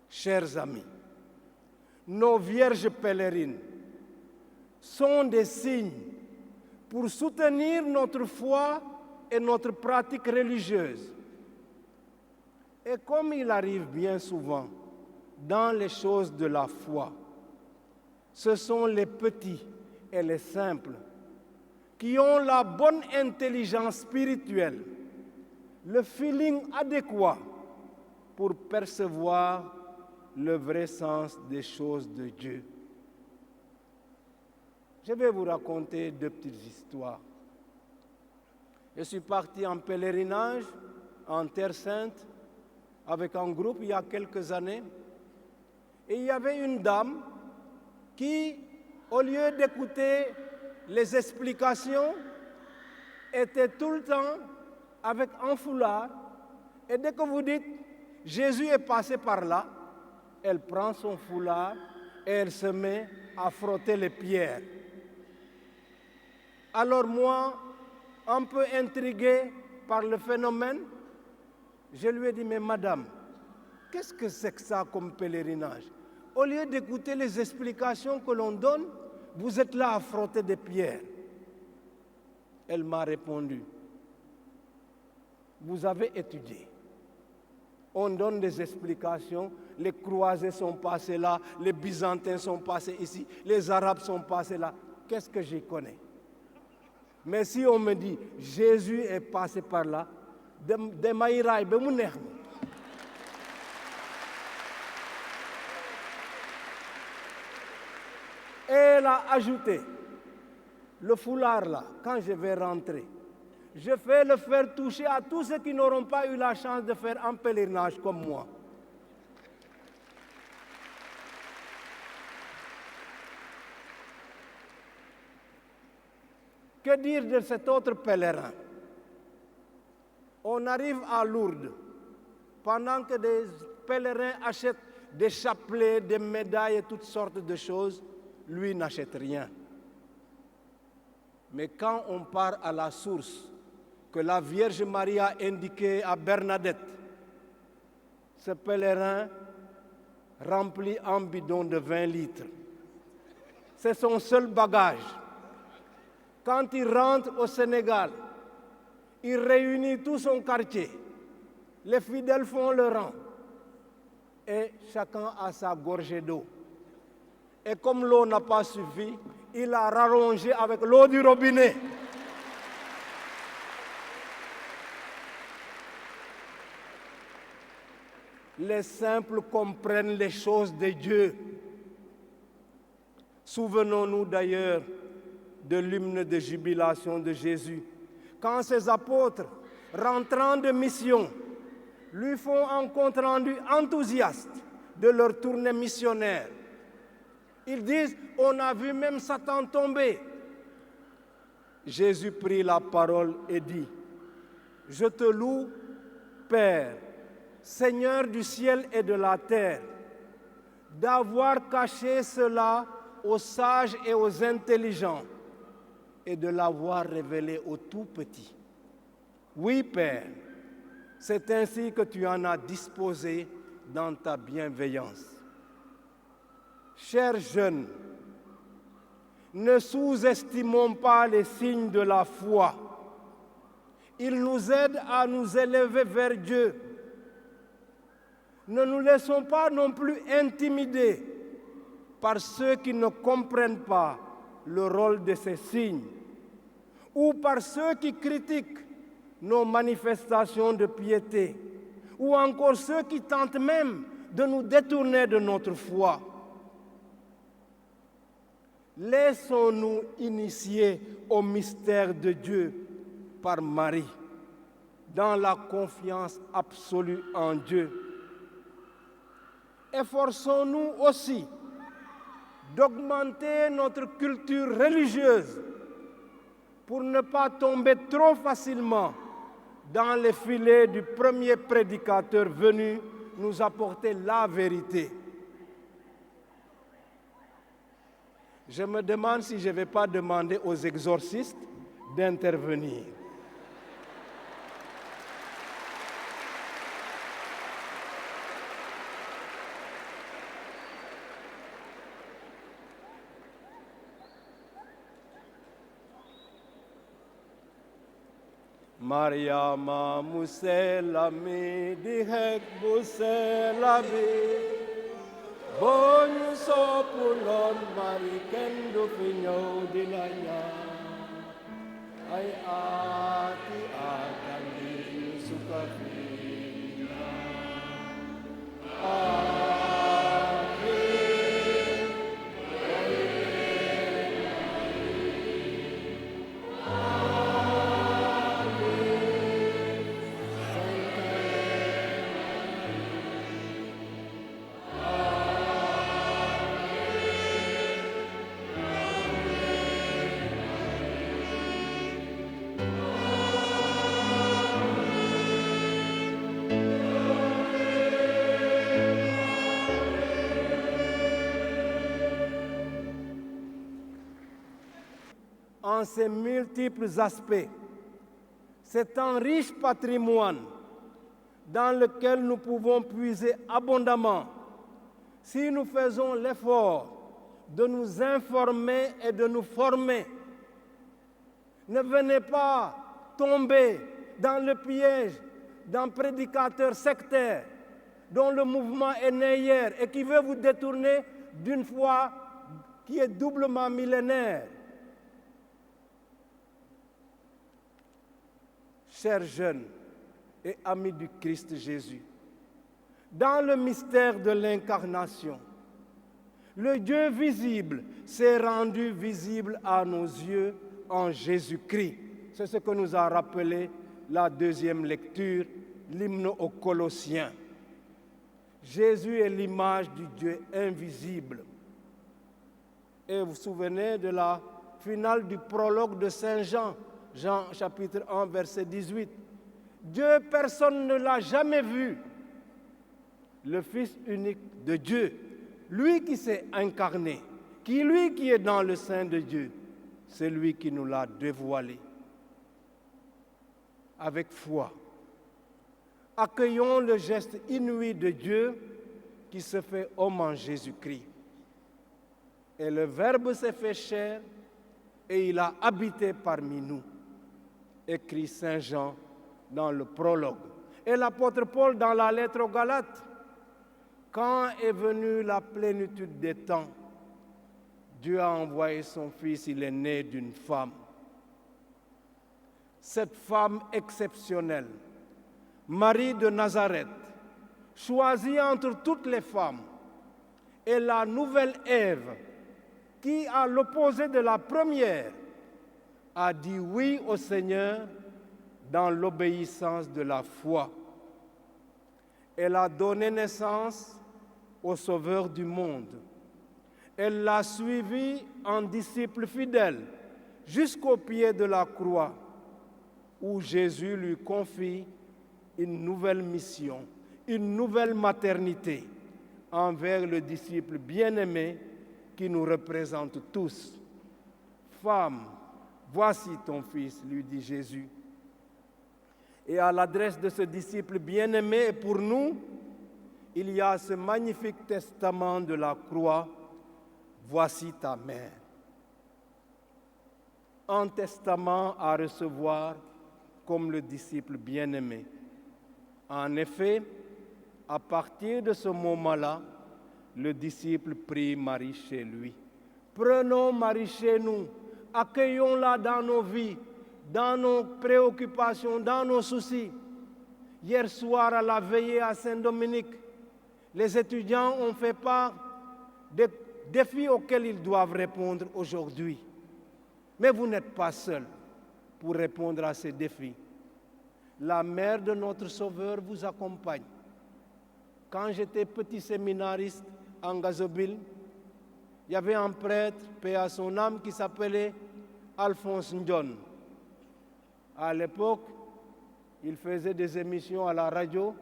Chers amis, nos vierges pèlerines sont des signes pour soutenir notre foi et notre pratique religieuse. Et comme il arrive bien souvent dans les choses de la foi, ce sont les petits et les simples qui ont la bonne intelligence spirituelle, le feeling adéquat pour percevoir le vrai sens des choses de Dieu. Je vais vous raconter deux petites histoires. Je suis parti en pèlerinage en Terre Sainte avec un groupe il y a quelques années. Et il y avait une dame qui, au lieu d'écouter les explications, était tout le temps avec un foulard. Et dès que vous dites « Jésus est passé par là », elle prend son foulard et elle se met à frotter les pierres. Alors moi, un peu intrigué par le phénomène, je lui ai dit, mais madame, qu'est-ce que c'est que ça comme pèlerinage? Au lieu d'écouter les explications que l'on donne, vous êtes là à frotter des pierres. Elle m'a répondu, vous avez étudié. On donne des explications, les croisés sont passés là, les byzantins sont passés ici, les arabes sont passés là. Qu'est-ce que j'y connais? Mais si on me dit, Jésus est passé par là, de maïraï, be mu neex ma. Et elle a ajouté, le foulard là, quand je vais rentrer, je vais le faire toucher à tous ceux qui n'auront pas eu la chance de faire un pèlerinage comme moi. Que dire de cet autre pèlerin? On arrive à Lourdes, pendant que des pèlerins achètent des chapelets, des médailles et toutes sortes de choses, lui n'achète rien. Mais quand on part à la source que la Vierge Marie a indiquée à Bernadette, ce pèlerin remplit un bidon de 20 litres. C'est son seul bagage. Quand il rentre au Sénégal, il réunit tout son quartier. Les fidèles font le rang. Et chacun a sa gorgée d'eau. Et comme l'eau n'a pas suffi, il a rallongé avec l'eau du robinet. Les simples comprennent les choses de Dieu. Souvenons-nous d'ailleurs de l'hymne de jubilation de Jésus. Quand ses apôtres, rentrant de mission, lui font un compte-rendu enthousiaste de leur tournée missionnaire. Ils disent, on a vu même Satan tomber. Jésus prit la parole et dit, je te loue, Père, Seigneur du ciel et de la terre, d'avoir caché cela aux sages et aux intelligents et de l'avoir révélé aux tout petits. Oui, Père, c'est ainsi que tu en as disposé dans ta bienveillance. Chers jeunes, ne sous-estimons pas les signes de la foi. Ils nous aident à nous élever vers Dieu. Ne nous laissons pas non plus intimider par ceux qui ne comprennent pas le rôle de ces signes ou par ceux qui critiquent nos manifestations de piété ou encore ceux qui tentent même de nous détourner de notre foi. Laissons-nous initier au mystère de Dieu par Marie, dans la confiance absolue en Dieu. Efforçons-nous aussi d'augmenter notre culture religieuse pour ne pas tomber trop facilement dans les filets du premier prédicateur venu nous apporter la vérité. Je me demande si je ne vais pas demander aux exorcistes d'intervenir. Mariama Muselami dihek Muselami Bonyu sopulon mari kendo pinyo dilanya ay ati akan di sukapina en ses multiples aspects. C'est un riche patrimoine dans lequel nous pouvons puiser abondamment si nous faisons l'effort de nous informer et de nous former. Ne venez pas tomber dans le piège d'un prédicateur sectaire dont le mouvement est né hier et qui veut vous détourner d'une foi qui est doublement millénaire. Chers jeunes et amis du Christ Jésus, dans le mystère de l'incarnation, le Dieu visible s'est rendu visible à nos yeux en Jésus-Christ. C'est ce que nous a rappelé la deuxième lecture, l'hymne aux Colossiens. Jésus est l'image du Dieu invisible. Et vous vous souvenez de la finale du prologue de Saint Jean, Jean chapitre 1, verset 18. Dieu, personne ne l'a jamais vu. Le Fils unique de Dieu, lui qui s'est incarné, lui qui est dans le sein de Dieu, c'est lui qui nous l'a dévoilé. Avec foi, accueillons le geste inouï de Dieu qui se fait homme en Jésus-Christ. Et le Verbe s'est fait chair et il a habité parmi nous, écrit Saint Jean dans le prologue. Et l'apôtre Paul dans la lettre aux Galates, quand est venue la plénitude des temps, Dieu a envoyé son Fils, il est né d'une femme. Cette femme exceptionnelle, Marie de Nazareth, choisie entre toutes les femmes, est la nouvelle Ève qui, à l'opposé de la première, a dit oui au Seigneur dans l'obéissance de la foi. Elle a donné naissance au Sauveur du monde. Elle l'a suivi en disciple fidèle jusqu'au pied de la croix, où Jésus lui confie une nouvelle mission, une nouvelle maternité envers le disciple bien-aimé qui nous représente tous. Femme, voici ton fils, lui dit Jésus. Et à l'adresse de ce disciple bien-aimé, et pour nous, il y a ce magnifique testament de la croix, voici ta mère. Un testament à recevoir comme le disciple bien-aimé. En effet, à partir de ce moment-là, le disciple prie Marie chez lui. Prenons Marie chez nous, accueillons-la dans nos vies, dans nos préoccupations, dans nos soucis. Hier soir, à la veillée à Saint-Dominique, les étudiants ont fait part des défis auxquels ils doivent répondre aujourd'hui. Mais vous n'êtes pas seuls pour répondre à ces défis. La mère de notre Sauveur vous accompagne. Quand j'étais petit séminariste en Gazobile, il y avait un prêtre, paix à son âme, qui s'appelait Alphonse Ndion. À l'époque, il faisait des émissions à la radio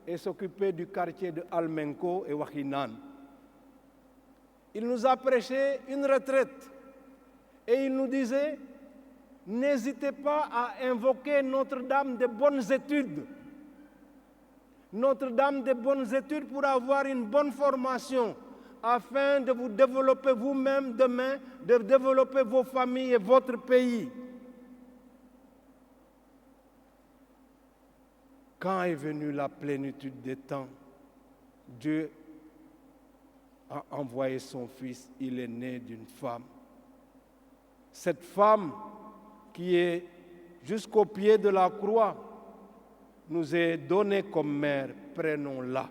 et s'occupait du quartier de Almenco et Wahinan. Il nous a prêché une retraite et il nous disait: n'hésitez pas à invoquer Notre-Dame des bonnes études. Notre-Dame des bonnes études pour avoir une bonne formation, afin de vous développer vous-même demain, de développer vos familles et votre pays. Quand est venue la plénitude des temps, Dieu a envoyé son Fils, il est né d'une femme. Cette femme qui est jusqu'au pied de la croix nous est donnée comme mère, prenons-la.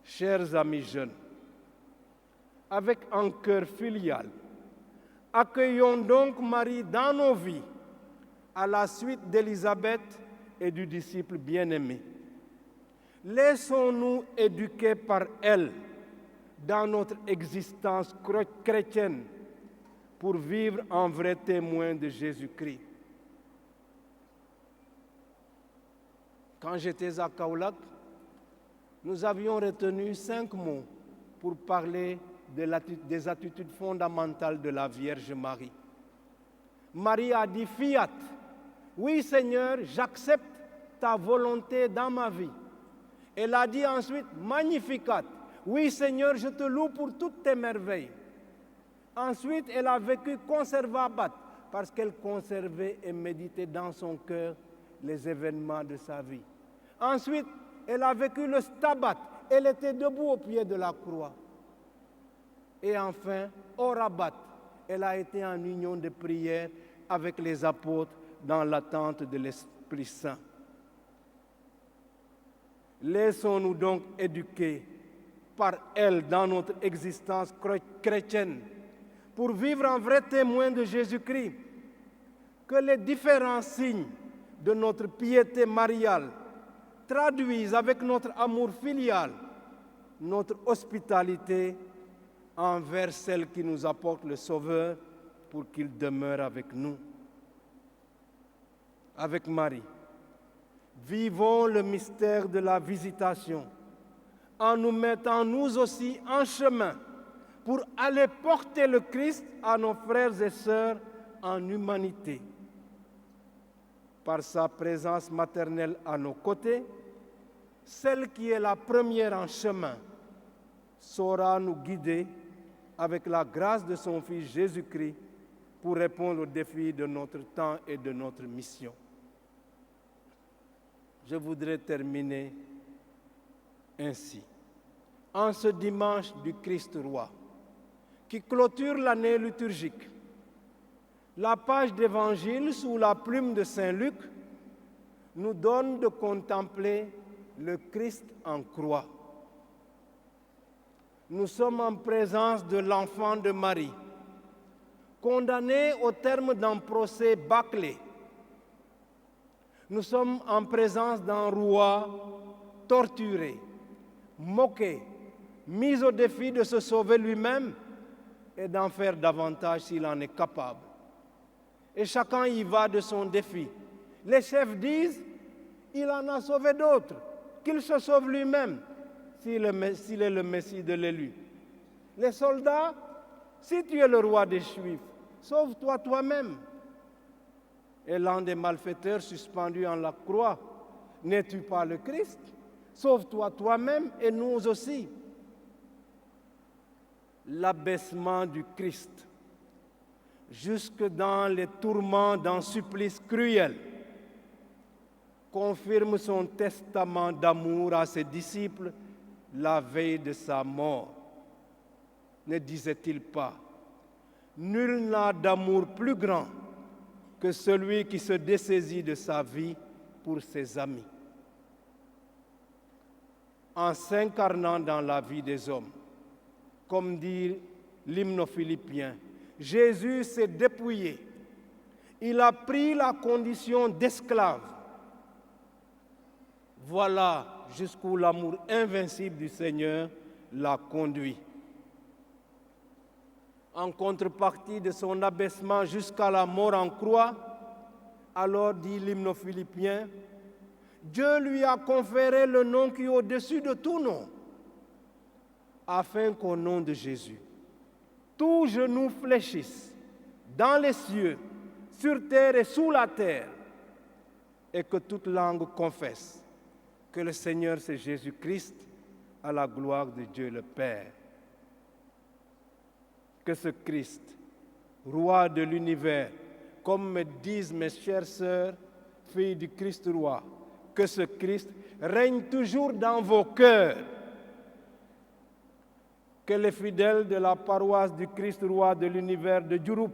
Chers amis jeunes, avec un cœur filial, accueillons donc Marie dans nos vies, à la suite d'Élisabeth et du disciple bien-aimé. Laissons-nous éduquer par elle dans notre existence chrétienne pour vivre en vrai témoin de Jésus-Christ. Quand j'étais à Kaolack, nous avions retenu 5 mots pour parler des attitudes fondamentales de la Vierge Marie. Marie a dit fiat. Oui Seigneur, j'accepte ta volonté dans ma vie. Elle a dit ensuite magnificat. Oui Seigneur, je te loue pour toutes tes merveilles. Ensuite, elle a vécu conservabat parce qu'elle conservait et méditait dans son cœur les événements de sa vie. Ensuite, elle a vécu le stabat. Elle était debout au pied de la croix. Et enfin, orabat. Elle a été en union de prière avec les apôtres dans l'attente de l'Esprit Saint. Laissons-nous donc éduquer par elle dans notre existence chrétienne pour vivre en vrai témoin de Jésus-Christ. Que les différents signes de notre piété mariale traduisent avec notre amour filial notre hospitalité envers celle qui nous apporte le Sauveur pour qu'il demeure avec nous. Avec Marie, vivons le mystère de la visitation en nous mettant nous aussi en chemin pour aller porter le Christ à nos frères et sœurs en humanité. Par sa présence maternelle à nos côtés, celle qui est la première en chemin saura nous guider avec la grâce de son Fils Jésus-Christ pour répondre aux défis de notre temps et de notre mission. Je voudrais terminer ainsi. En ce dimanche du Christ roi, qui clôture l'année liturgique, la page d'Évangile sous la plume de Saint Luc nous donne de contempler le Christ en croix. Nous sommes en présence de l'enfant de Marie, condamné au terme d'un procès bâclé. Nous sommes en présence d'un roi torturé, moqué, mis au défi de se sauver lui-même et d'en faire davantage s'il en est capable. Et chacun y va de son défi. Les chefs disent, il en a sauvé d'autres, qu'il se sauve lui-même s'il est le Messie de l'élu. Les soldats, si tu es le roi des Juifs, sauve-toi toi-même. Et l'un des malfaiteurs suspendu en la croix, n'es-tu pas le Christ? Sauve-toi toi-même et nous aussi. L'abaissement du Christ, jusque dans les tourments d'un supplice cruel, confirme son testament d'amour à ses disciples la veille de sa mort. Ne disait-il pas, « Nul n'a d'amour plus grand que celui qui se dessaisit de sa vie pour ses amis. » En s'incarnant dans la vie des hommes, comme dit l'hymne aux Philippiens, Jésus s'est dépouillé. Il a pris la condition d'esclave. Voilà jusqu'où l'amour invincible du Seigneur l'a conduit. En contrepartie de son abaissement jusqu'à la mort en croix, alors dit l'hymne aux Philippiens, Dieu lui a conféré le nom qui est au-dessus de tout nom, afin qu'au nom de Jésus, tout genou fléchisse dans les cieux, sur terre et sous la terre, et que toute langue confesse que le Seigneur c'est Jésus-Christ, à la gloire de Dieu le Père. Que ce Christ, roi de l'univers, comme me disent mes chères sœurs, filles du Christ roi, que ce Christ règne toujours dans vos cœurs. Que les fidèles de la paroisse du Christ roi de l'univers de Diouroup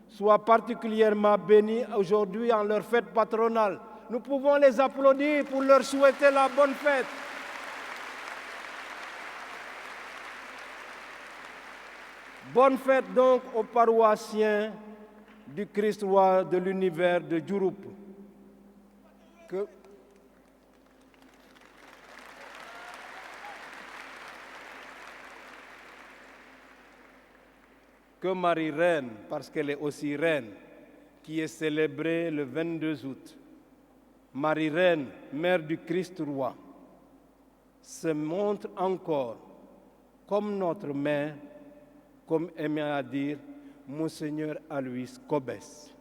soient particulièrement bénis aujourd'hui en leur fête patronale. Nous pouvons les applaudir pour leur souhaiter la bonne fête. Bonne fête donc aux paroissiens du Christ roi de l'univers de Diouroup. Que Marie Reine, parce qu'elle est aussi reine, qui est célébrée le 22 août, Marie Reine, mère du Christ roi, se montre encore comme notre mère, comme aimait à dire Monseigneur Aloys Cobès.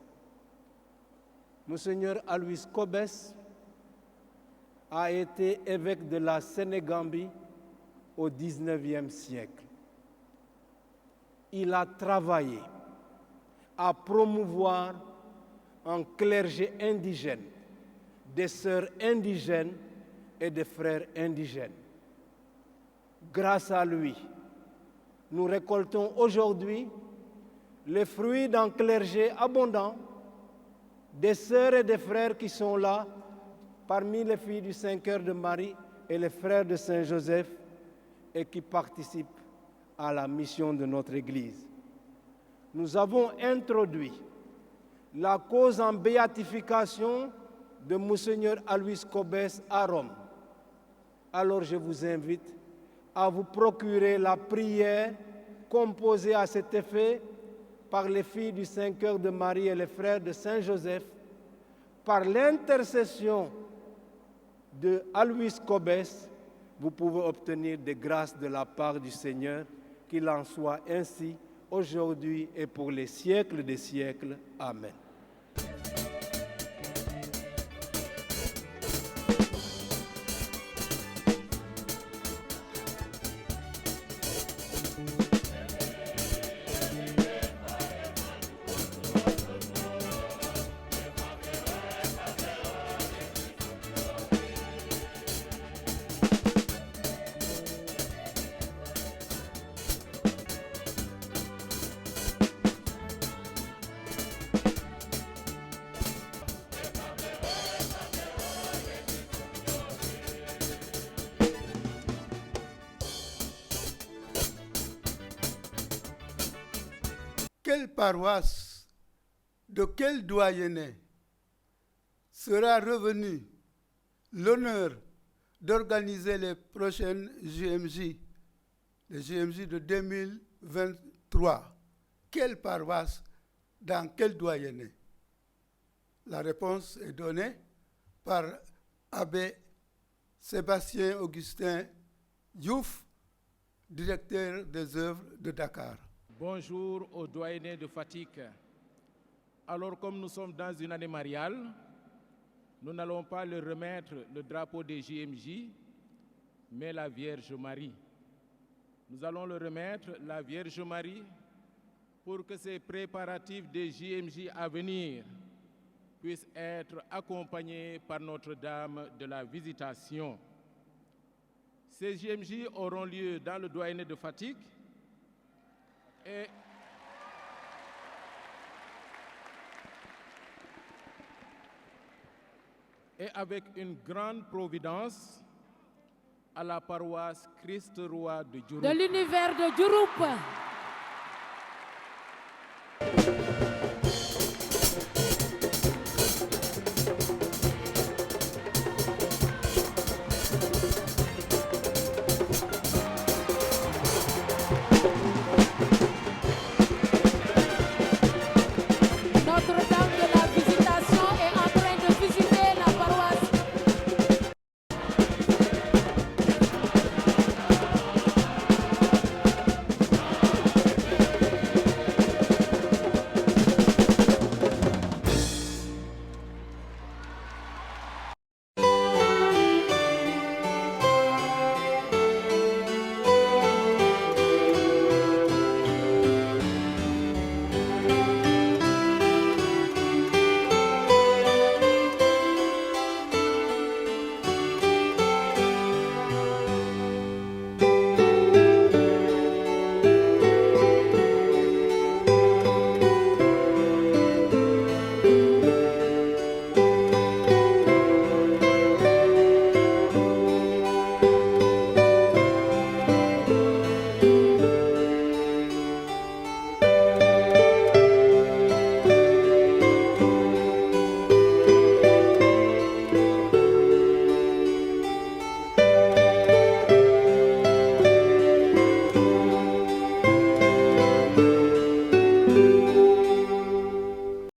Monseigneur Aloys Cobès a été évêque de la Sénégambie au XIXe siècle. Il a travaillé à promouvoir un clergé indigène, des sœurs indigènes et des frères indigènes. Grâce à lui, nous récoltons aujourd'hui les fruits d'un clergé abondant, des sœurs et des frères qui sont là, parmi les filles du Saint-Cœur de Marie et les frères de Saint-Joseph, et qui participent à la mission de notre Église. Nous avons introduit la cause en béatification de Monseigneur Aloys Cobès à Rome. Alors je vous invite à vous procurer la prière composée à cet effet par les filles du Saint-Cœur de Marie et les frères de Saint-Joseph, par l'intercession de Alois Cobès, vous pouvez obtenir des grâces de la part du Seigneur, qu'il en soit ainsi aujourd'hui et pour les siècles des siècles. Amen. Quelle paroisse, de quel doyenné sera revenu l'honneur d'organiser les prochaines JMJ, les JMJ de 2023? Quelle paroisse, dans quel doyenné? La réponse est donnée par Abbé Sébastien Augustin Diouf, directeur des œuvres de Dakar. Bonjour aux doyennés de Fatick. Alors, comme nous sommes dans une année mariale, nous n'allons pas leur remettre le drapeau des JMJ, mais la Vierge Marie. Nous allons leur remettre la Vierge Marie pour que ces préparatifs des JMJ à venir puissent être accompagnés par Notre-Dame de la Visitation. Ces JMJ auront lieu dans le doyenné de Fatick et avec une grande providence à la paroisse Christ Roi de Diouroup. De l'univers de Diouroup.